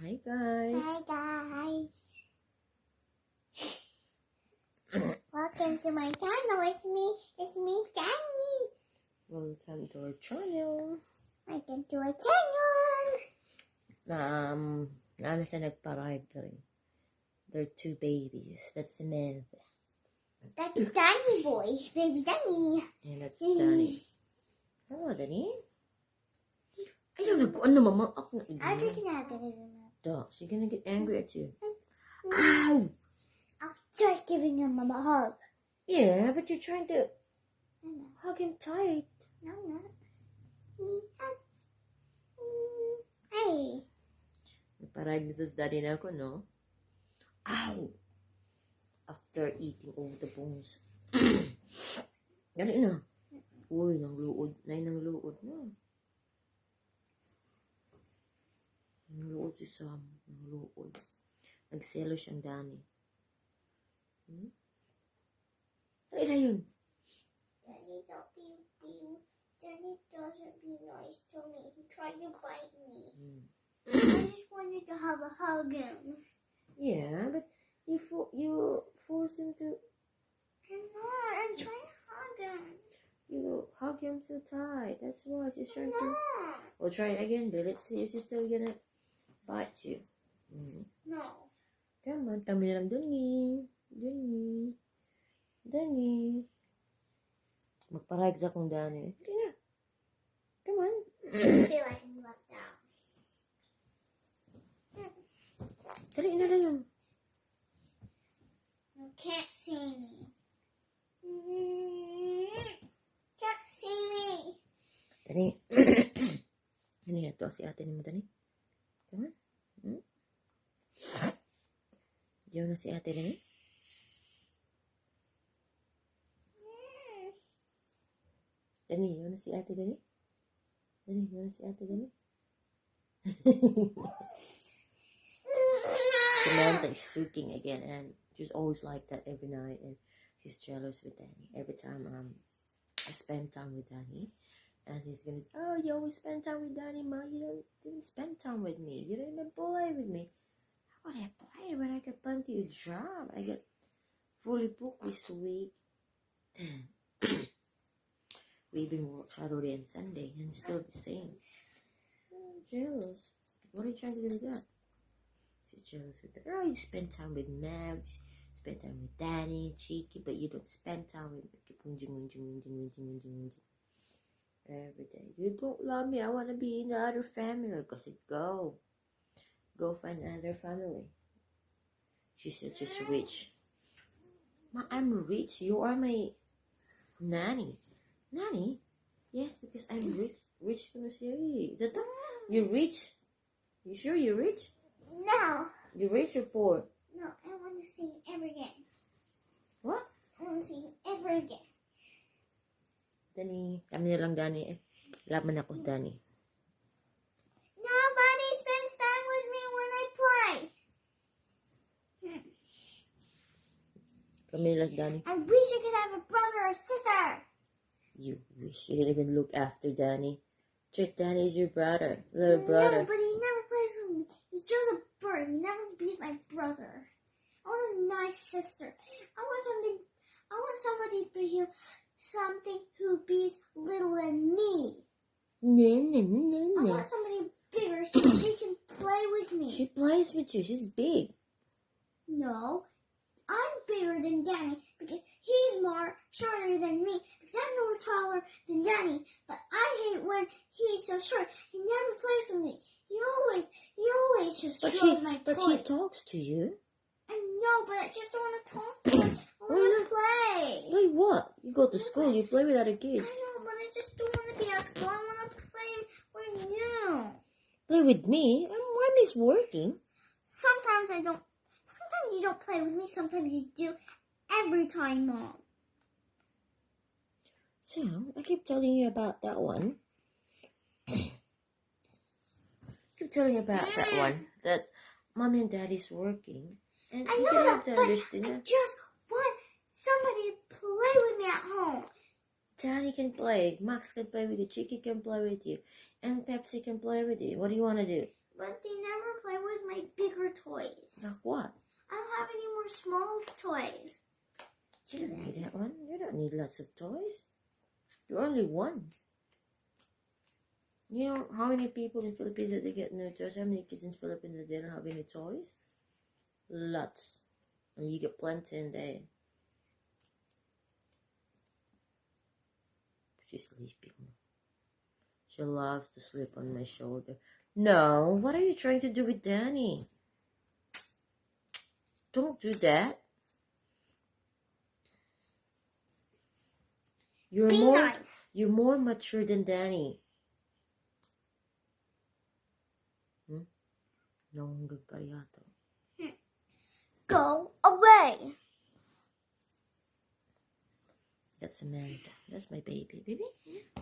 Hi guys. Hi guys. Welcome to my channel. It's me, Danny. Welcome to our channel. Welcome to our channel. Nana sa nagpa-arrive na rin. They're two babies. That's the man. That's Danny boy. Baby Danny. And that's Danny. Hello, Danny. Ayaw na ano mama. I was looking at it. Dog, she's gonna get angry at you. Ow! I'll try giving him a hug. Yeah, but you're trying to hug him tight. No, I'm not. Hey. Nagpa-arrive na sa Daddy na ako, no? Ow! After eating all the bones. Dali na. Uy, nang luod. Nay, nang luod na. Nang luod si Sam. Nang luod. Nagselo siyang Danny. Dali na yun. Danny doesn't be nice to me. He tried to bite me. I just wanted to have a hug him. Yeah, but you force him to. I'm not. I'm trying to hug him. You hug him so tight. That's why she's trying to. No. We'll try it again, but let's see if she's still gonna bite you. No. Come on, kami na lang, Danny. Danny. Danny. Magparag sa kong Danny. Hindi na. Come on. I feel like I'm left out. Dali na lang yun. You can't see me. Can't see me. Danny. Ano yan to? Si ate mo, Danny. Come on. Diyaw na si ate, Danny. Danny, you wanna see ate, Danny? Danny, you wanna see ate, Danny? Samantha is shooting again, and she's always like that every night, and she's jealous with Danny. Every time I spend time with Danny, and he's gonna, oh, you always spend time with Danny, Ma. You didn't spend time with me. You didn't play with me. How would I play when I got plenty of job? I got fully booked this week. We even work Saturday and Sunday, and it's still the same. I'm jealous. What are you trying to do with that? She's jealous with that. Oh, you spend time with Max, spend time with Danny, Cheeky, but you don't spend time with me. Every day. You don't love me. I want to be in the other family. Because go find another family. She said she's rich. Ma, I'm rich. You are my nanny. Nanny? Yes, because I'm rich. Rich financially. Is that you're rich? You sure you're rich? No. You're rich or poor? No, I want to see him ever again. What? I want to see him ever again. Danny, kami na lang Danny eh. Laban ako sa Danny. Nobody spends time with me when I play. Kami na lang Danny. I wish I could have a brother or sister. You wish you didn't even look after Danny. Trick, Danny is your brother, little brother. No, but he never plays with me. He's just a bird. He never beats my brother. I want a nice sister. I want somebody to be something who beats little than me. I want somebody bigger so he can play with me. She plays with you. She's big. No, I'm bigger than Danny because he's more shorter than me. Because I'm more taller than Danny. But I hate when he's so short. He never plays with me. He always just shows my toy. But he talks to you. I know, but I just don't want to talk to him. I want to play. Play what? You go to school. You play with other I kids. know, but I just don't want to be at school. I want to play with you. Play with me? I'm is working. Sometimes I don't. Sometimes you don't play with me. Sometimes you do. Every time, Mom. Sam, I keep telling you about that one. That Mom and Daddy's working. And I you know can that, have to but understand I that. just want somebody to play with me at home. Danny can play. Max can play with you. Chicky can play with you. And Pepsi can play with you. What do you want to do? But they never play with with my bigger toys. Like what? I don't have any more small toys. You don't need that one. You don't need lots of toys. You're only one. You know how many people in Philippines that they get no toys? How many kids in Philippines that they don't have any toys? Lots. And you get plenty in there. She's sleeping. She loves to sleep on my shoulder. No, what are you trying to do with Danny? Don't do that. You're Be more nice. You're more mature than Danny. Nahunggag ka yata. Go away. That's Samantha. That's my baby. Baby? You